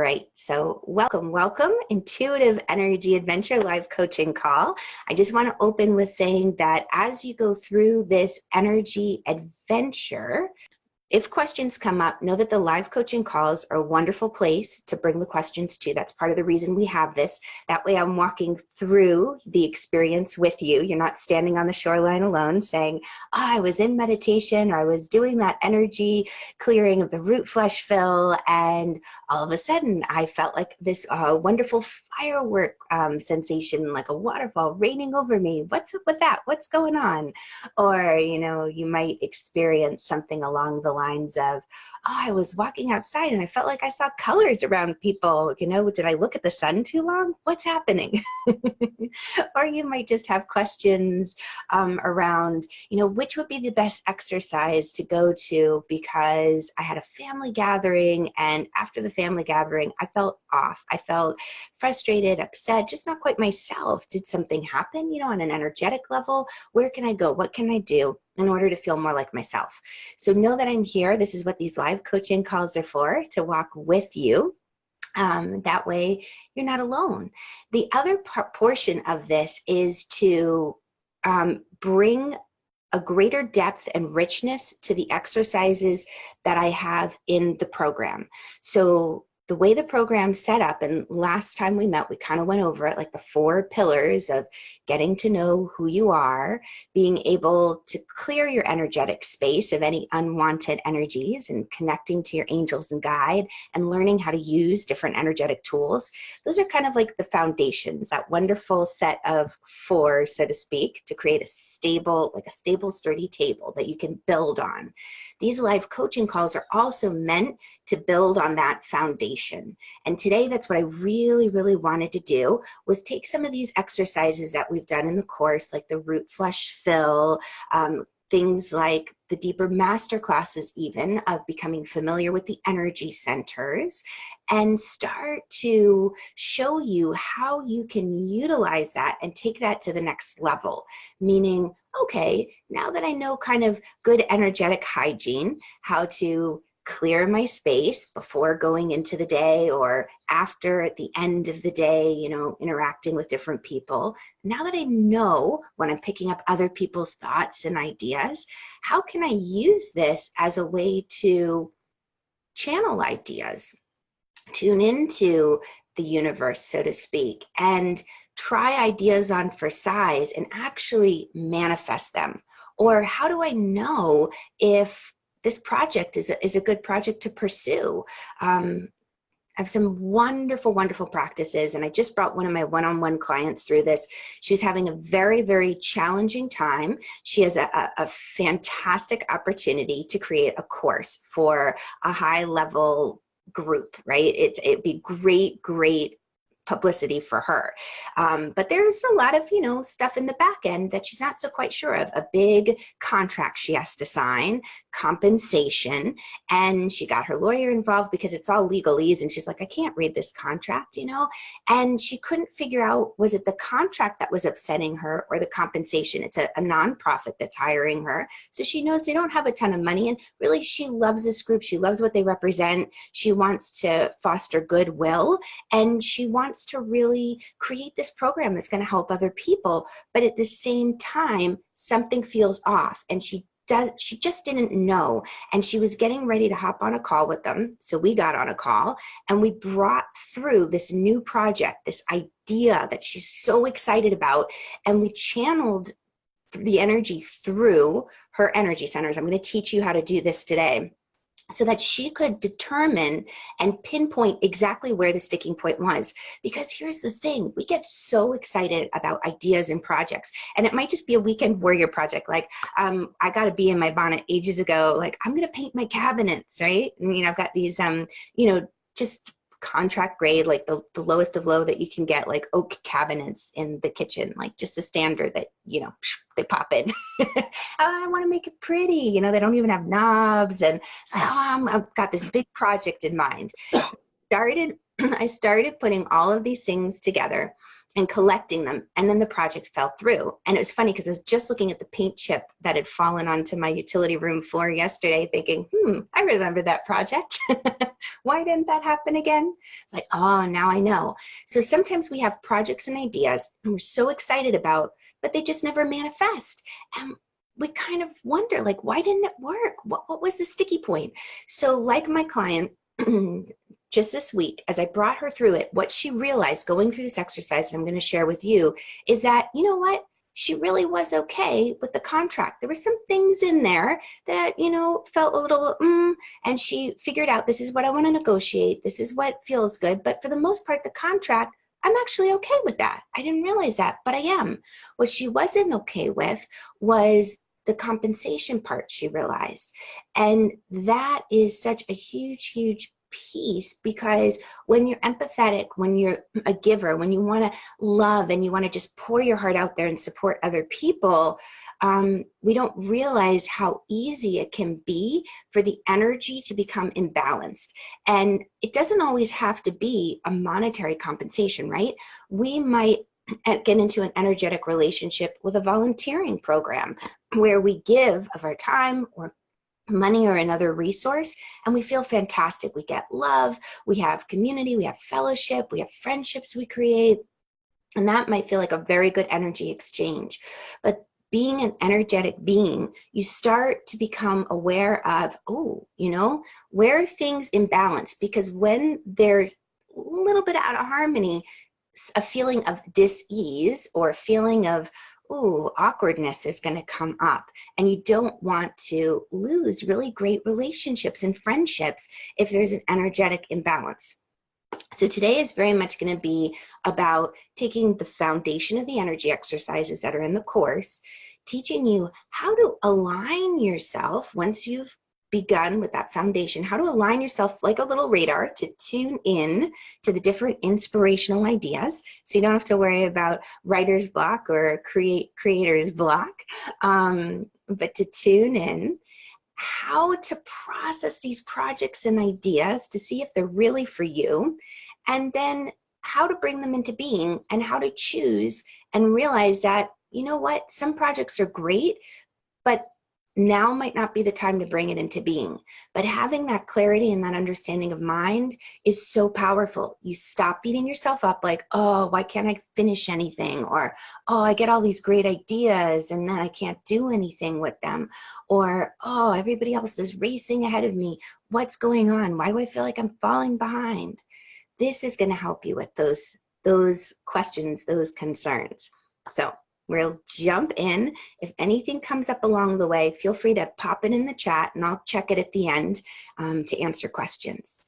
right, so welcome, Intuitive Energy Adventure live coaching call. I just want to open with saying that as you go through this energy adventure, if questions come up, know that the live coaching calls are a wonderful place to bring the questions to. That's part of the reason we have this. That way I'm walking through the experience with you. You're not standing on the shoreline alone saying, oh, I was in meditation, or I was doing that energy clearing of the root flush fill, and all of a sudden I felt like this wonderful firework sensation, like a waterfall raining over me. What's up with that? What's going on? Or, you might experience something along the lines of, oh, I was walking outside and I felt like I saw colors around people. Did I look at the sun too long? What's happening? Or you might just have questions around, which would be the best exercise to go to, because I had a family gathering, and after the family gathering, I felt off. I felt frustrated, upset, just not quite myself. Did something happen, on an energetic level? Where can I go? What can I do in order to feel more like myself? So know that I'm here. This is what these live coaching calls are for, to walk with you. That way you're not alone. The other portion of this is to bring a greater depth and richness to the exercises that I have in the program. So the way the program's set up, and last time we met, we kind of went over it, like the 4 pillars of getting to know who you are, being able to clear your energetic space of any unwanted energies, and connecting to your angels and guide, and learning how to use different energetic tools. Those are kind of like the foundations, that wonderful set of 4, so to speak, to create a stable, sturdy table that you can build on. These live coaching calls are also meant to build on that foundation. And today, that's what I really, really wanted to do, was take some of these exercises that we've done in the course, like the root flush fill, things like the deeper master classes, even of becoming familiar with the energy centers, and start to show you how you can utilize that and take that to the next level. Meaning, okay, now that I know kind of good energetic hygiene, how to clear my space before going into the day or after, at the end of the day, interacting with different people. Now that I know when I'm picking up other people's thoughts and ideas, how can I use this as a way to channel ideas, tune into the universe, so to speak, and try ideas on for size and actually manifest them? Or how do I know if this project is a good project to pursue? I have some wonderful, wonderful practices, and I just brought one of my one-on-one clients through this. She's having a very, very challenging time. She has a fantastic opportunity to create a course for a high-level group, right? It'd be great publicity for her. But there's a lot of, stuff in the back end that she's not so quite sure of. A big contract she has to sign, compensation, and she got her lawyer involved because it's all legalese, and she's like, I can't read this contract, and she couldn't figure out, was it the contract that was upsetting her or the compensation? It's a nonprofit that's hiring her, so she knows they don't have a ton of money, and really she loves this group. She loves what they represent. She wants to foster goodwill, and she wants to really create this program that's going to help other people. But at the same time, something feels off, and she just didn't know. And she was getting ready to hop on a call with them. So we got on a call and we brought through this new project, this idea that she's so excited about. And we channeled the energy through her energy centers. I'm going to teach you how to do this today, so that she could determine and pinpoint exactly where the sticking point was. Because here's the thing, we get so excited about ideas and projects, and it might just be a weekend warrior project. Like, I got a bee in my bonnet ages ago, like, I'm gonna paint my cabinets, right? I've got these, just contract grade, like the lowest of low that you can get, like oak cabinets in the kitchen, like just a standard that, they pop in. I want to make it pretty, they don't even have knobs. And it's like, I've got this big project in mind. started, I started putting all of these things together and collecting them, and then the project fell through. And it was funny because I was just looking at the paint chip that had fallen onto my utility room floor yesterday, thinking, I remember that project. Why didn't that happen again? It's like, oh, now I know. So sometimes we have projects and ideas and we're so excited about, but they just never manifest. And we kind of wonder, like, why didn't it work? What was the sticky point? So like my client, just this week, as I brought her through it, what she realized going through this exercise, and I'm going to share with you, is that, you know what? She really was okay with the contract. There were some things in there that, felt a little, and she figured out, this is what I want to negotiate. This is what feels good. But for the most part, the contract, I'm actually okay with that. I didn't realize that, but I am. What she wasn't okay with was the compensation part, she realized. And that is such a huge, huge piece, because when you're empathetic, when you're a giver, when you want to love and you want to just pour your heart out there and support other people, we don't realize how easy it can be for the energy to become imbalanced. And it doesn't always have to be a monetary compensation, right? We might get into an energetic relationship with a volunteering program where we give of our time or money or another resource, and we feel fantastic. We get love, we have community, we have fellowship, we have friendships we create, and that might feel like a very good energy exchange. But being an energetic being, you start to become aware of, where are things imbalanced? Because when there's a little bit out of harmony, a feeling of dis-ease or a feeling of awkwardness is going to come up, and you don't want to lose really great relationships and friendships if there's an energetic imbalance. So today is very much going to be about taking the foundation of the energy exercises that are in the course, teaching you how to align yourself once you've begun with that foundation, how to align yourself like a little radar to tune in to the different inspirational ideas, so you don't have to worry about writer's block or creator's block, but to tune in, how to process these projects and ideas to see if they're really for you, and then how to bring them into being and how to choose and realize that, some projects are great, but now might not be the time to bring it into being. But having that clarity and that understanding of mind is so powerful. You stop beating yourself up like, oh, why can't I finish anything? Or, oh, I get all these great ideas and then I can't do anything with them. Or, oh, everybody else is racing ahead of me. What's going on? Why do I feel like I'm falling behind? This is going to help you with those questions, those concerns. So we'll jump in. If anything comes up along the way, feel free to pop it in the chat and I'll check it at the end to answer questions.